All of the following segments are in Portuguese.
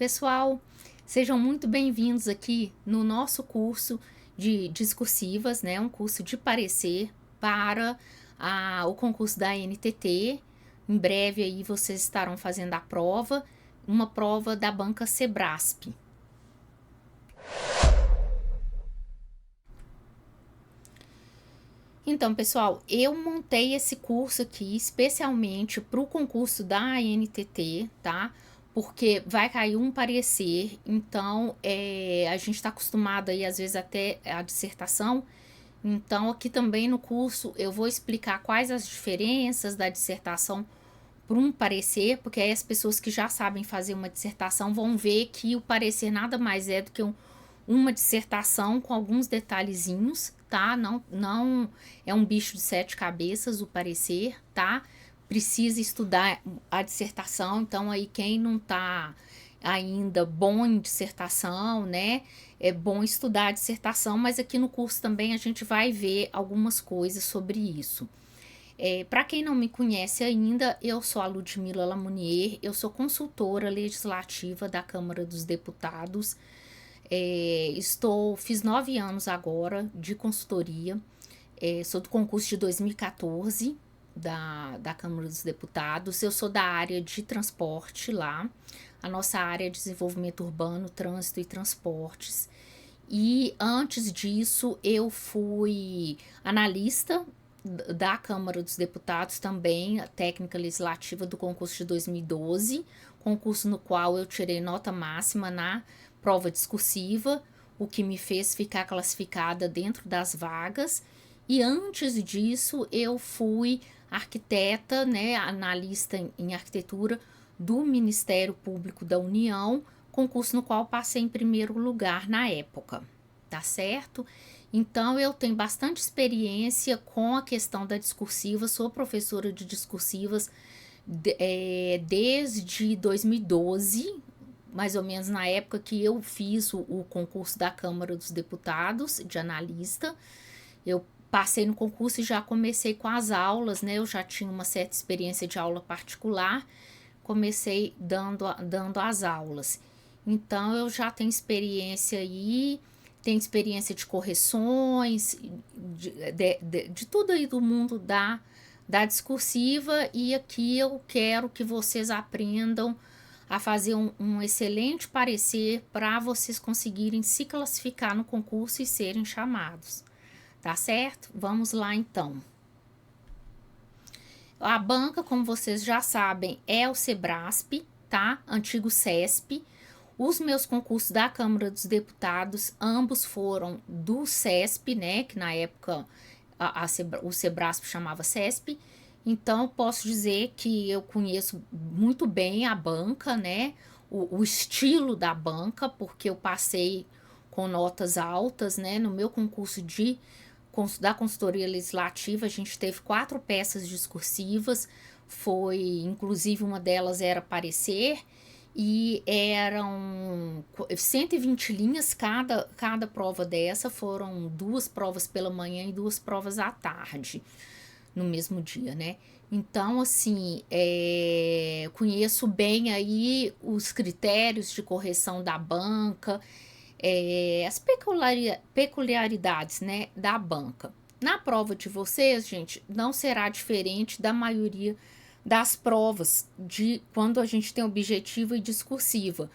Pessoal, sejam muito bem-vindos aqui no nosso curso de discursivas, né? Um curso de parecer para o concurso da NTT. Em breve aí vocês estarão fazendo a prova, uma prova da banca Sebrasp. Então, pessoal, eu montei esse curso aqui especialmente para o concurso da ANTT, tá? Porque vai cair um parecer, então a gente está acostumado aí, às vezes, até a dissertação. Então, aqui também no curso eu vou explicar quais as diferenças da dissertação para um parecer, porque aí as pessoas que já sabem fazer uma dissertação vão ver que o parecer nada mais é do que uma dissertação com alguns detalhezinhos, tá? Não é um bicho de sete cabeças o parecer, tá? Precisa estudar a dissertação, então aí quem não tá ainda bom em dissertação, né? É bom estudar a dissertação, mas aqui no curso também a gente vai ver algumas coisas sobre isso. Para quem não me conhece ainda, eu sou a Ludmila Lamounier, eu sou consultora legislativa da Câmara dos Deputados. Fiz 9 anos agora de consultoria, sou do concurso de 2014 da Câmara dos Deputados, eu sou da área de transporte lá, a nossa área é desenvolvimento urbano, trânsito e transportes. E antes disso eu fui analista da Câmara dos Deputados também, a técnica legislativa do concurso de 2012, concurso no qual eu tirei nota máxima na prova discursiva, o que me fez ficar classificada dentro das vagas. E antes disso eu fui arquiteta, né, analista em arquitetura do Ministério Público da União, concurso no qual passei em primeiro lugar na época, tá certo? Então, eu tenho bastante experiência com a questão da discursiva, sou professora de discursivas desde 2012, mais ou menos na época que eu fiz o concurso da Câmara dos Deputados, de analista. Eu passei no concurso e já comecei com as aulas, né? Eu já tinha uma certa experiência de aula particular, comecei dando as aulas. Então, eu já tenho experiência aí, tenho experiência de correções, de tudo aí do mundo da discursiva, e aqui eu quero que vocês aprendam a fazer um excelente parecer para vocês conseguirem se classificar no concurso e serem chamados, tá certo? Vamos lá então. A banca, como vocês já sabem, é o Sebrasp, tá? Antigo CESP. Os meus concursos da Câmara dos Deputados, ambos foram do CESP, né? Que na época o Sebrasp chamava CESP. Então, posso dizer que eu conheço muito bem a banca, né? O estilo da banca, porque eu passei com notas altas, né? No meu concurso da consultoria legislativa, a gente teve 4 peças discursivas, inclusive uma delas era parecer, e eram 120 linhas cada prova dessa, foram 2 provas pela manhã e 2 provas à tarde, no mesmo dia, né? Então, assim, conheço bem aí os critérios de correção da banca, as peculiaridades, né, da banca. Na prova de vocês, gente, não será diferente da maioria das provas de quando a gente tem objetiva e discursiva,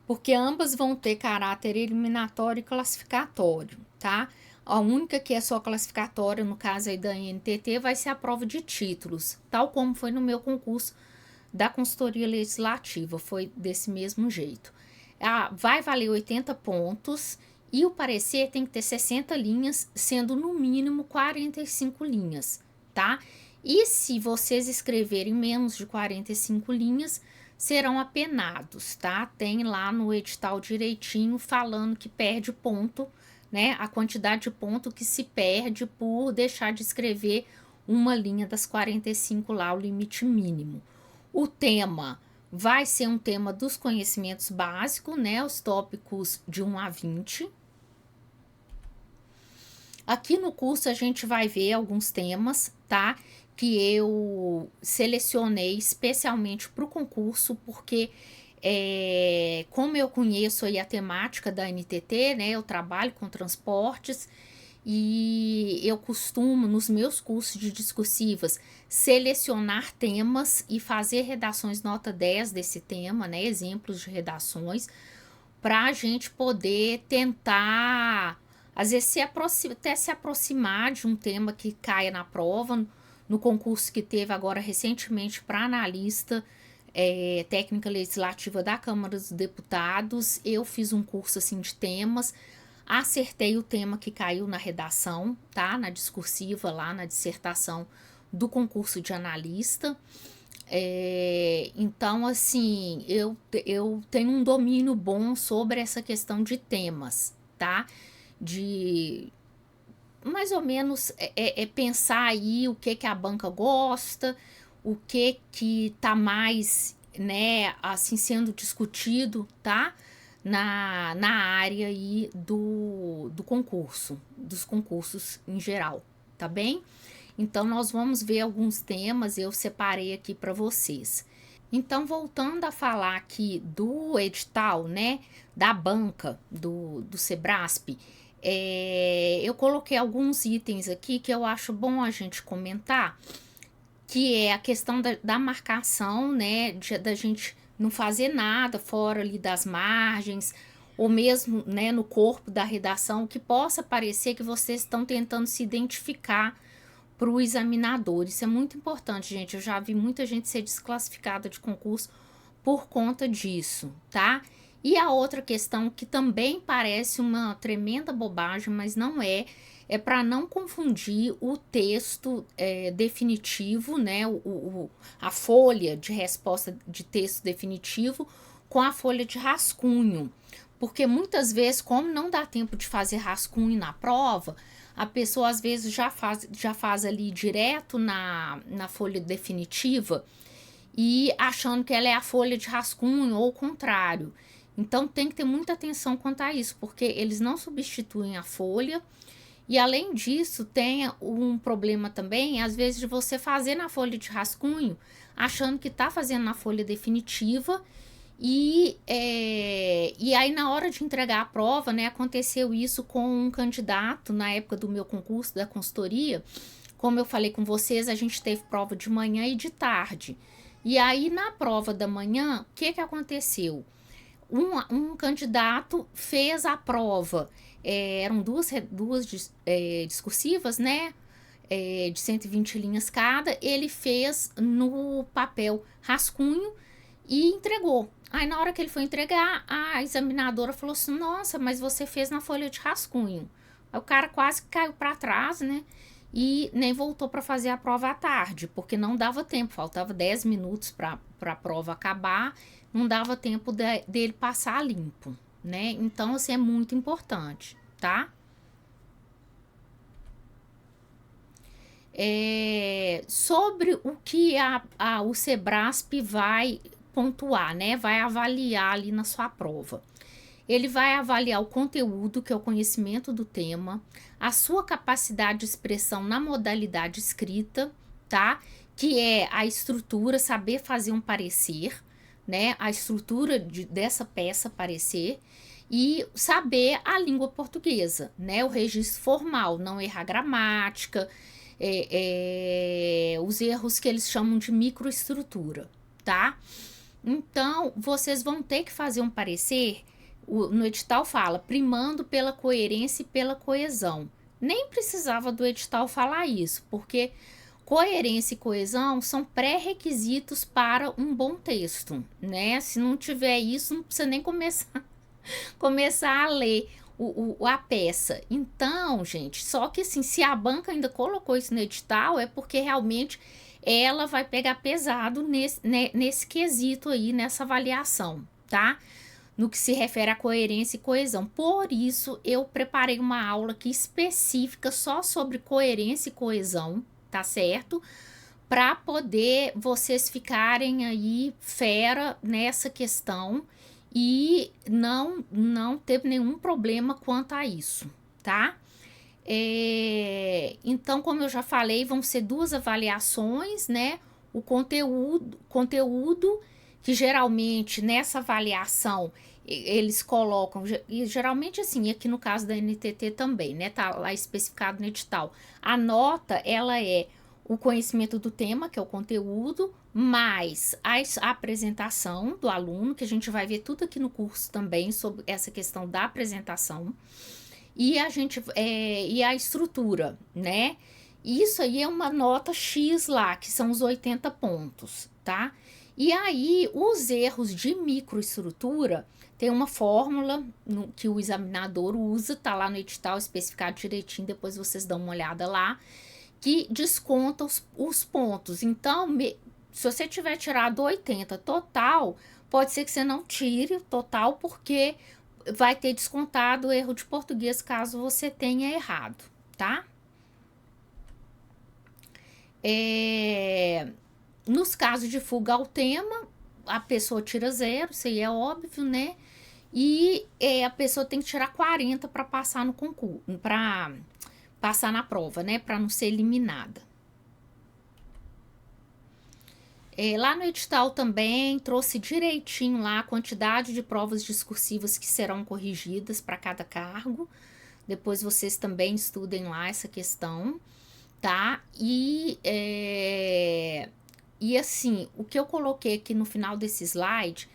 porque ambas vão ter caráter eliminatório e classificatório, tá? A única que é só classificatória, no caso aí da NTT, vai ser a prova de títulos, tal como foi no meu concurso da consultoria legislativa, foi desse mesmo jeito. Vai valer 80 pontos e o parecer tem que ter 60 linhas, sendo no mínimo 45 linhas, tá? E se vocês escreverem menos de 45 linhas, serão apenados, tá? Tem lá no edital direitinho falando que perde ponto, né? A quantidade de ponto que se perde por deixar de escrever uma linha das 45 lá, o limite mínimo. O tema vai ser um tema dos conhecimentos básicos, né? Os tópicos de 1 a 20. Aqui no curso a gente vai ver alguns temas, tá? Que eu selecionei especialmente para o concurso, porque Como eu conheço aí a temática da NTT, né, eu trabalho com transportes e eu costumo, nos meus cursos de discursivas, selecionar temas e fazer redações nota 10 desse tema, né, exemplos de redações, para a gente poder tentar, às vezes, até se aproximar de um tema que caia na prova. No concurso que teve agora recentemente para analista técnica legislativa da Câmara dos Deputados, eu fiz um curso assim de temas, acertei o tema que caiu na redação, tá? Na discursiva lá, na dissertação do concurso de analista. Então, assim, eu tenho um domínio bom sobre essa questão de temas, tá? De mais ou menos pensar aí o que a banca gosta, o que tá mais, né, assim, sendo discutido, tá? Na área aí do concurso, dos concursos em geral, tá bem? Então, nós vamos ver alguns temas, eu separei aqui para vocês. Então, voltando a falar aqui do edital, né, da banca do Sebrasp, eu coloquei alguns itens aqui que eu acho bom a gente comentar, que é a questão da marcação, né, da gente não fazer nada fora ali das margens, ou mesmo, né, no corpo da redação, que possa parecer que vocês estão tentando se identificar para o examinador. Isso é muito importante, gente. Eu já vi muita gente ser desclassificada de concurso por conta disso, tá? E a outra questão que também parece uma tremenda bobagem, mas não é para não confundir o texto definitivo, né? A folha de resposta de texto definitivo com a folha de rascunho. Porque muitas vezes, como não dá tempo de fazer rascunho na prova, a pessoa às vezes já faz ali direto na folha definitiva e achando que ela é a folha de rascunho ou o contrário. Então tem que ter muita atenção quanto a isso, porque eles não substituem a folha. E além disso, tem um problema também, às vezes, de você fazer na folha de rascunho, achando que está fazendo na folha definitiva. E aí, na hora de entregar a prova, né, aconteceu isso com um candidato na época do meu concurso da consultoria. Como eu falei com vocês, a gente teve prova de manhã e de tarde. E aí, na prova da manhã, o que aconteceu? Um candidato fez a prova, eram duas discursivas, né? De 120 linhas cada. Ele fez no papel rascunho e entregou. Aí, na hora que ele foi entregar, a examinadora falou assim: Nossa, mas você fez na folha de rascunho. Aí o cara quase caiu para trás, né? E nem voltou para fazer a prova à tarde, porque não dava tempo, faltava 10 minutos para a prova acabar, não dava tempo dele passar limpo, né? Então, assim, é muito importante, tá? Sobre o que o Sebrasp vai pontuar, né? Vai avaliar ali na sua prova. Ele vai avaliar o conteúdo, que é o conhecimento do tema, a sua capacidade de expressão na modalidade escrita, tá? Que é a estrutura, saber fazer um parecer, né? A estrutura dessa peça parecer e saber a língua portuguesa, né? O registro formal, não errar gramática, os erros que eles chamam de microestrutura, tá? Então, vocês vão ter que fazer um parecer. No edital fala, primando pela coerência e pela coesão. Nem precisava do edital falar isso, porque coerência e coesão são pré-requisitos para um bom texto, né? Se não tiver isso, não precisa nem começar a ler a peça. Então, gente, só que assim, se a banca ainda colocou isso no edital, é porque realmente ela vai pegar pesado nesse quesito aí, nessa avaliação, tá? No que se refere à coerência e coesão. Por isso, eu preparei uma aula aqui específica só sobre coerência e coesão, tá certo? Para poder vocês ficarem aí fera nessa questão e não ter nenhum problema quanto a isso, tá? Então, como eu já falei, vão ser duas avaliações, né? O conteúdo que geralmente nessa avaliação eles colocam, e geralmente assim, aqui no caso da NTT também, né, tá lá especificado no edital. A nota, ela é o conhecimento do tema, que é o conteúdo, mais a apresentação do aluno, que a gente vai ver tudo aqui no curso também sobre essa questão da apresentação, e e a estrutura, né? Isso aí é uma nota X lá, que são os 80 pontos, tá? E aí, os erros de microestrutura, tem uma fórmula que o examinador usa, tá lá no edital especificado direitinho, depois vocês dão uma olhada lá, que desconta os pontos. Então, se você tiver tirado 80 total, pode ser que você não tire o total, porque vai ter descontado o erro de português caso você tenha errado, tá? Nos casos de fuga ao tema, a pessoa tira 0, isso aí é óbvio, né? E a pessoa tem que tirar 40 para passar no concurso, para passar na prova, né? Para não ser eliminada. Lá no edital também trouxe direitinho lá a quantidade de provas discursivas que serão corrigidas para cada cargo. Depois vocês também estudem lá essa questão, tá? E assim, o que eu coloquei aqui no final desse slide,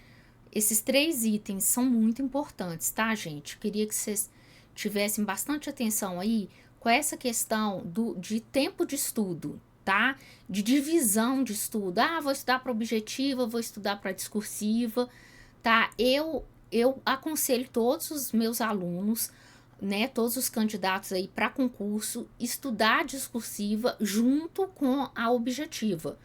esses 3 itens são muito importantes, tá, gente? Eu queria que vocês tivessem bastante atenção aí com essa questão de tempo de estudo, tá? De divisão de estudo. Ah, vou estudar para objetiva, vou estudar para discursiva, tá? Eu aconselho todos os meus alunos, né, todos os candidatos aí para concurso, estudar a discursiva junto com a objetiva.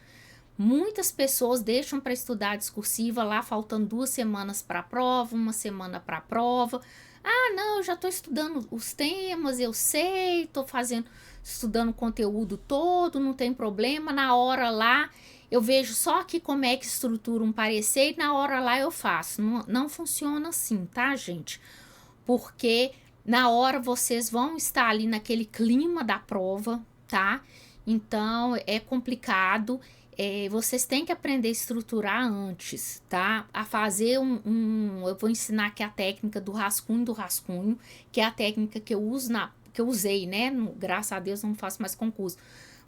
Muitas pessoas deixam para estudar a discursiva lá faltando 2 semanas para a prova, 1 semana para a prova. Ah, não, eu já estou estudando os temas, eu sei, estou estudando o conteúdo todo, não tem problema. Na hora lá, eu vejo só aqui como é que estrutura um parecer e na hora lá eu faço. Não funciona assim, tá, gente? Porque na hora vocês vão estar ali naquele clima da prova, tá? Então é complicado. Vocês têm que aprender a estruturar antes, tá? A fazer eu vou ensinar aqui a técnica do rascunho, que é a técnica que eu uso que eu usei, né? Graças a Deus não faço mais concurso,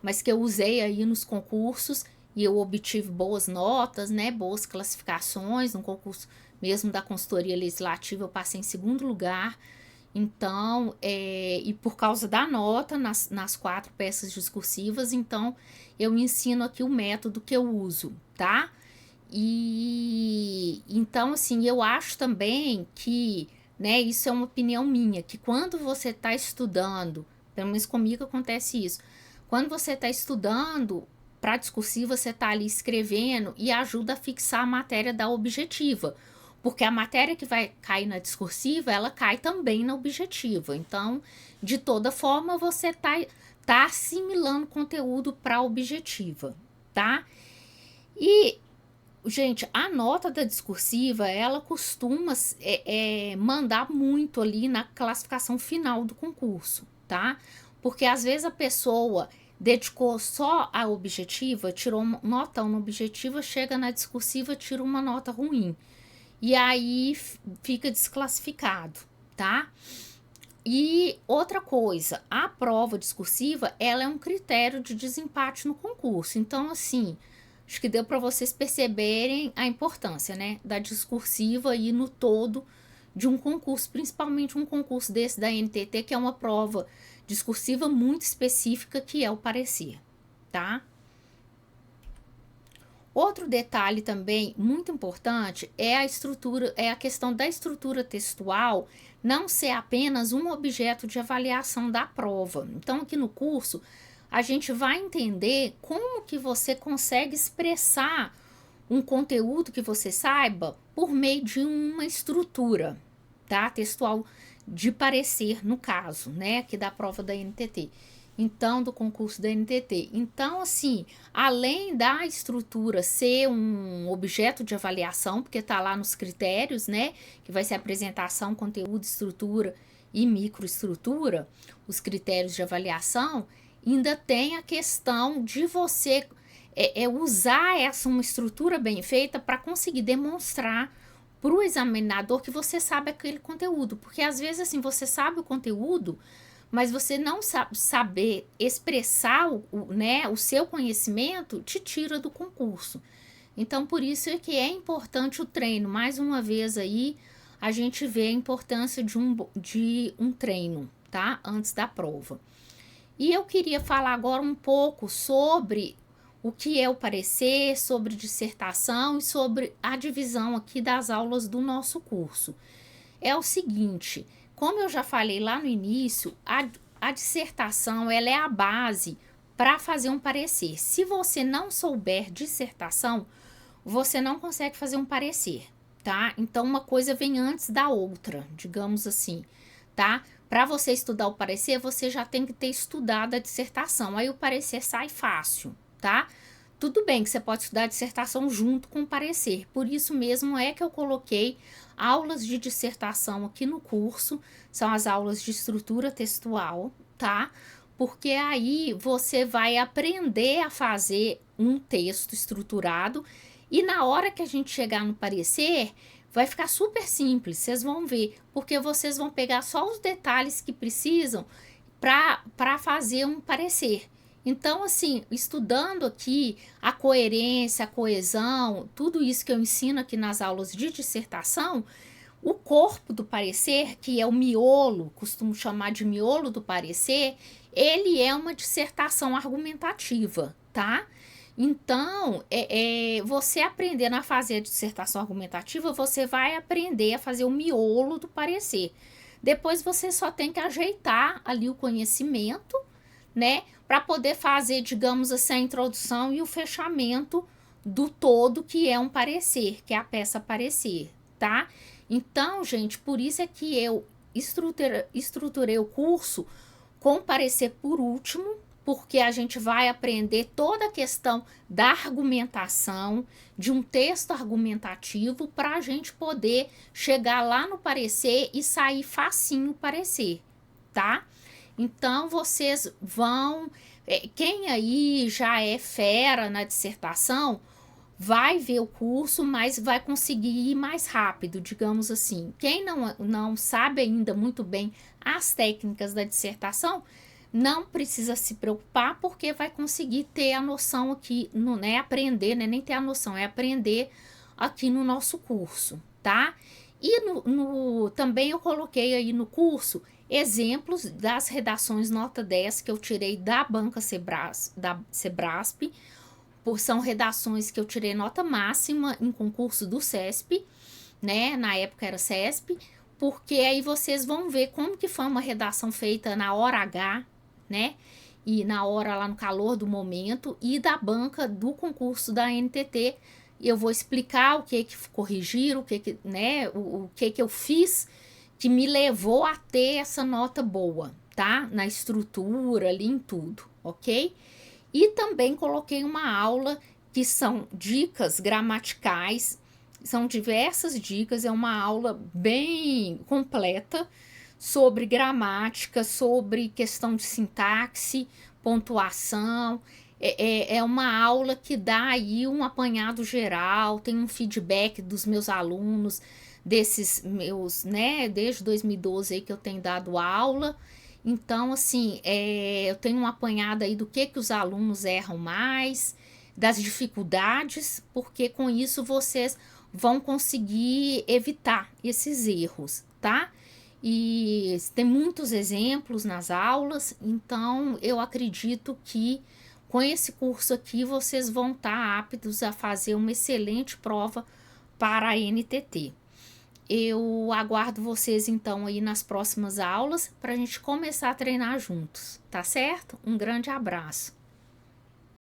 mas que eu usei aí nos concursos e eu obtive boas notas, né? Boas classificações no concurso mesmo da consultoria legislativa, eu passei em 2º lugar. Então, e por causa da nota nas 4 peças discursivas, então eu ensino aqui o método que eu uso, tá? E então, assim, eu acho também que, né, isso é uma opinião minha, que quando você está estudando, pelo menos comigo acontece isso, quando você está estudando para discursiva, você está ali escrevendo e ajuda a fixar a matéria da objetiva. Porque a matéria que vai cair na discursiva, ela cai também na objetiva. Então, de toda forma, você tá assimilando conteúdo para a objetiva, tá? E, gente, a nota da discursiva, ela costuma mandar muito ali na classificação final do concurso, tá? Porque às vezes a pessoa dedicou só a objetiva, tirou uma nota na objetiva, chega na discursiva, tira uma nota ruim. E aí fica desclassificado, tá? E outra coisa, a prova discursiva, ela é um critério de desempate no concurso. Então, assim, acho que deu para vocês perceberem a importância, né, da discursiva aí no todo de um concurso, principalmente um concurso desse da NTT, que é uma prova discursiva muito específica, que é o parecer, tá? Outro detalhe também muito importante é a questão da estrutura textual não ser apenas um objeto de avaliação da prova. Então, aqui no curso, a gente vai entender como que você consegue expressar um conteúdo que você saiba por meio de uma estrutura, tá? Textual de parecer, no caso, né? Aqui da prova da NTT. Então, do concurso da NTT. Então, assim, além da estrutura ser um objeto de avaliação, porque tá lá nos critérios, né, que vai ser apresentação, conteúdo, estrutura e microestrutura, os critérios de avaliação, ainda tem a questão de você é usar uma estrutura bem feita para conseguir demonstrar para o examinador que você sabe aquele conteúdo, porque às vezes assim você sabe o conteúdo, mas você não sabe saber expressar né, o seu conhecimento te tira do concurso. Então por isso é que é importante o treino. Mais uma vez aí a gente vê a importância de um treino, tá? Antes da prova. E eu queria falar agora um pouco sobre o que é o parecer, sobre dissertação e sobre a divisão aqui das aulas do nosso curso. É o seguinte, como eu já falei lá no início, a dissertação ela é a base para fazer um parecer. Se você não souber dissertação, você não consegue fazer um parecer, tá? Então uma coisa vem antes da outra, digamos assim, tá? Para você estudar o parecer, você já tem que ter estudado a dissertação, aí o parecer sai fácil, tá? Tudo bem que você pode estudar a dissertação junto com o parecer, por isso mesmo é que eu coloquei aulas de dissertação aqui no curso, são as aulas de estrutura textual, tá? Porque aí você vai aprender a fazer um texto estruturado e na hora que a gente chegar no parecer, vai ficar super simples, vocês vão ver, porque vocês vão pegar só os detalhes que precisam para fazer um parecer. Então, assim, estudando aqui a coerência, a coesão, tudo isso que eu ensino aqui nas aulas de dissertação, o corpo do parecer, que é o miolo, costumo chamar de miolo do parecer, ele é uma dissertação argumentativa, tá? Então, você aprendendo a fazer a dissertação argumentativa, você vai aprender a fazer o miolo do parecer. Depois você só tem que ajeitar ali o conhecimento, né, para poder fazer, digamos assim, a introdução e o fechamento do todo que é um parecer, que é a peça parecer, tá? Então, gente, por isso é que eu estruturei o curso com parecer por último, porque a gente vai aprender toda a questão da argumentação, de um texto argumentativo, para a gente poder chegar lá no parecer e sair facinho o parecer, tá? Então, vocês vão... quem aí já é fera na dissertação, vai ver o curso, mas vai conseguir ir mais rápido, digamos assim. Quem não sabe ainda muito bem as técnicas da dissertação, não precisa se preocupar, porque vai conseguir ter a noção aqui, né, aprender, né, nem ter a noção, é aprender aqui no nosso curso, tá? E também eu coloquei aí no curso exemplos das redações nota 10 que eu tirei da banca da Sebrasp, são redações que eu tirei nota máxima em concurso do CESP, né, na época era CESP, porque aí vocês vão ver como que foi uma redação feita na hora H, né, e na hora lá no calor do momento, e da banca do concurso da NTT, eu vou explicar o que corrigir, o que né, o que eu fiz que me levou a ter essa nota boa, tá, na estrutura ali em tudo, ok? E também coloquei uma aula que são dicas gramaticais, são diversas dicas, é uma aula bem completa sobre gramática, sobre questão de sintaxe, pontuação. É uma aula que dá aí um apanhado geral, tem um feedback dos meus alunos, desses meus, né, desde 2012 aí que eu tenho dado aula. Então, assim, eu tenho um apanhado aí do que os alunos erram mais, das dificuldades, porque com isso vocês vão conseguir evitar esses erros, tá? E tem muitos exemplos nas aulas, então eu acredito que com esse curso aqui vocês vão estar aptos a fazer uma excelente prova para a NTT. Eu aguardo vocês então aí nas próximas aulas para a gente começar a treinar juntos, tá certo? Um grande abraço.